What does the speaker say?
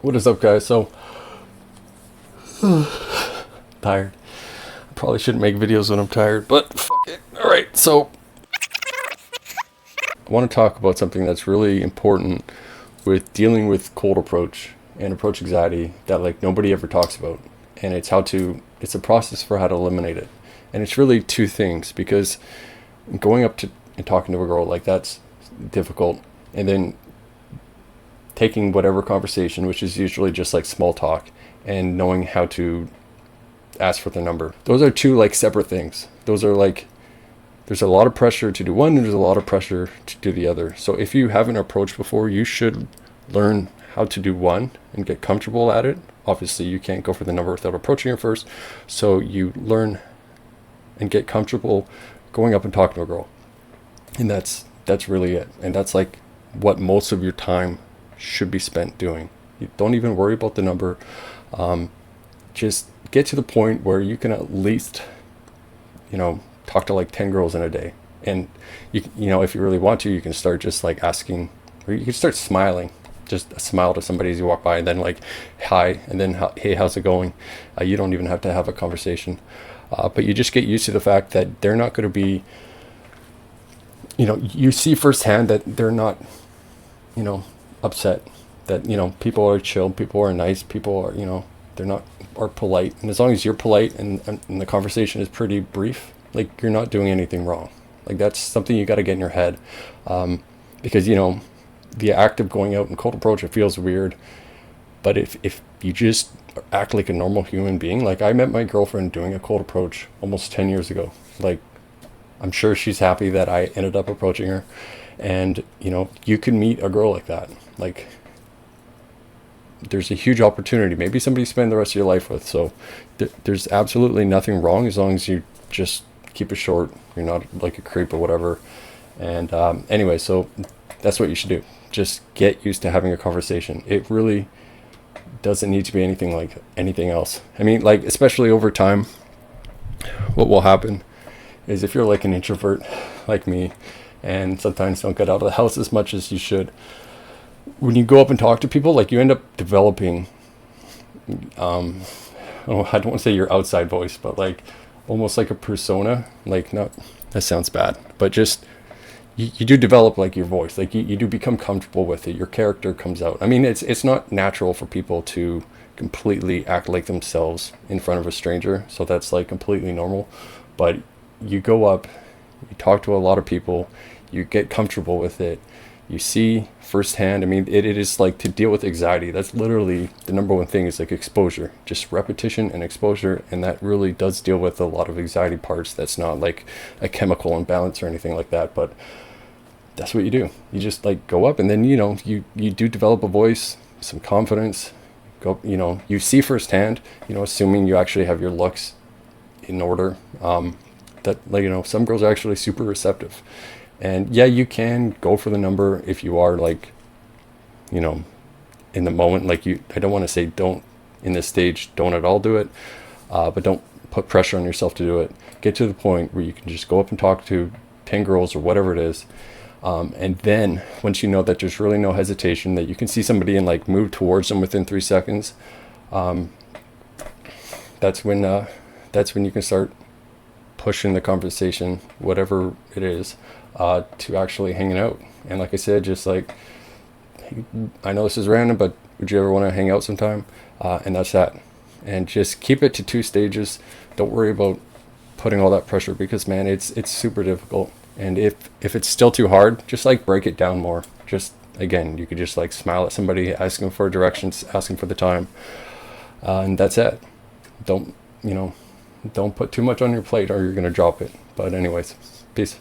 What is up, guys? So tired. I probably shouldn't make videos when I'm tired, but fuck it. All right, so I want to talk about something that's really important with dealing with cold approach and approach anxiety that like nobody ever talks about, and it's a process for how to eliminate it. And it's really two things, because going up to and talking to a girl, like, that's difficult, and then taking whatever conversation, which is usually just like small talk, and knowing how to ask for the number. Those are two like separate things. Those are like, there's a lot of pressure to do one, and there's a lot of pressure to do the other. So if you haven't approached before, you should learn how to do one and get comfortable at it. Obviously, you can't go for the number without approaching her first. So you learn and get comfortable going up and talking to a girl. And that's really it. And that's like what most of your time should be spent doing. You don't even worry about the number. Just get to the point where you can at least, talk to like 10 girls in a day. And if you really want to, you can start just like asking, or you can start smiling, just a smile to somebody as you walk by, and then like, hi, and then, hey, how's it going? You don't even have to have a conversation. But you just get used to the fact that they're not going to be, you see firsthand that they're not, upset, that, people are chill, people are nice, people are, they're not, are polite. And as long as you're polite and the conversation is pretty brief, like, you're not doing anything wrong. Like, that's something you got to get in your head. Because, the act of going out and cold approach, it feels weird. But if you just act like a normal human being, like, I met my girlfriend doing a cold approach almost 10 years ago. Like, I'm sure she's happy that I ended up approaching her. And, you can meet a girl like that. Like, there's a huge opportunity. Maybe somebody you spend the rest of your life with. So there's absolutely nothing wrong as long as you just keep it short. You're not like a creep or whatever. And anyway, so that's what you should do. Just get used to having a conversation. It really doesn't need to be anything like anything else. I mean, like, especially over time, what will happen is, if you're like an introvert like me and sometimes don't get out of the house as much as you should, when you go up and talk to people, like, you end up developing, I don't want to say your outside voice, but like almost like a persona. Like, not, that sounds bad, but just, you do develop like your voice, like you do become comfortable with it. Your character comes out. I mean, it's not natural for people to completely act like themselves in front of a stranger. So that's like completely normal. But you go up, you talk to a lot of people, you get comfortable with it. You see firsthand. I mean, it is like, to deal with anxiety, that's literally the number one thing, is like exposure, just repetition and exposure. And that really does deal with a lot of anxiety parts. That's not like a chemical imbalance or anything like that, but that's what you do. You just like go up, and then, you do develop a voice, some confidence, go, you see firsthand, assuming you actually have your looks in order, that, like, some girls are actually super receptive. And yeah, you can go for the number if you are like, in the moment. Like, I don't want to say don't, in this stage, don't at all do it. But don't put pressure on yourself to do it. Get to the point where you can just go up and talk to 10 girls or whatever it is. And then once you know that there's really no hesitation, that you can see somebody and like move towards them within 3 seconds, that's when you can start pushing the conversation, whatever it is, to actually hanging out. And like I said, just like, I know this is random, but would you ever want to hang out sometime? And that's that. And just keep it to 2 stages. Don't worry about putting all that pressure, because, man, it's super difficult. And if it's still too hard, just like break it down more. Just, again, you could just like smile at somebody, asking for directions, asking for the time, and that's it. Don't put too much on your plate, or you're gonna drop it. But anyways, peace.